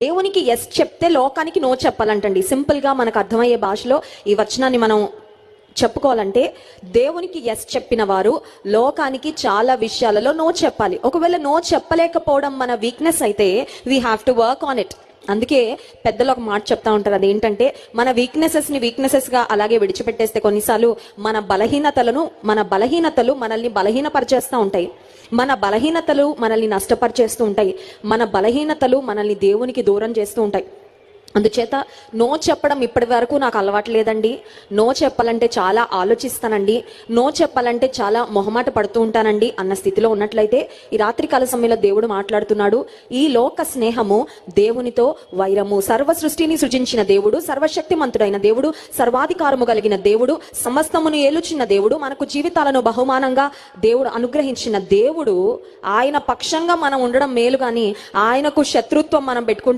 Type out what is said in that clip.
దేవునికి ఎస్ చెప్తే లోకానికి నో చెప్పాలంటండి. సింపుల్ గా మనకు అర్థమయ్యే భాషలో ఈ వచనాన్ని మనం చెప్పుకోవాలంటే, దేవునికి ఎస్ చెప్పిన వారు లోకానికి చాలా విషయాలలో నో చెప్పాలి. ఒకవేళ నో చెప్పలేకపోవడం మన వీక్నెస్ అయితే we have to work on it. అందుకే పెద్దలు ఒక మాట చెప్తా ఉంటారు, అదేంటంటే మన వీక్నెసెస్ గా అలాగే విడిచిపెట్టేస్తే కొన్నిసార్లు మన బలహీనతలు మనల్ని బలహీనపరిచేస్తూ ఉంటాయి, మన బలహీనతలు మనల్ని నష్టపరిచేస్తూ ఉంటాయి, మన బలహీనతలు మనల్ని దేవునికి దూరం చేస్తూ ఉంటాయి. అందుచేత నో చెప్పడం ఇప్పటి వరకు నాకు అలవాటు లేదండి. నో చెప్పాలంటే చాలా ఆలోచిస్తానండి, నో చెప్పాలంటే చాలా మొహమాట పడుతూ ఉంటానండి అన్న స్థితిలో ఉన్నట్లయితే ఈ రాత్రికాల సమయంలో దేవుడు మాట్లాడుతున్నాడు. ఈ లోక స్నేహము దేవునితో వైరము. సర్వ సృష్టిని సృజించిన దేవుడు, సర్వశక్తిమంతుడైన దేవుడు, సర్వాధికారము కలిగిన దేవుడు, సమస్తమును ఏలుచున్న దేవుడు, మనకు జీవితాలను బహుమానంగా దేవుడు అనుగ్రహించిన దేవుడు, ఆయన పక్షంగా మనం ఉండడం మేలు, కానీ ఆయనకు శత్రుత్వం మనం పెట్టుకుంటే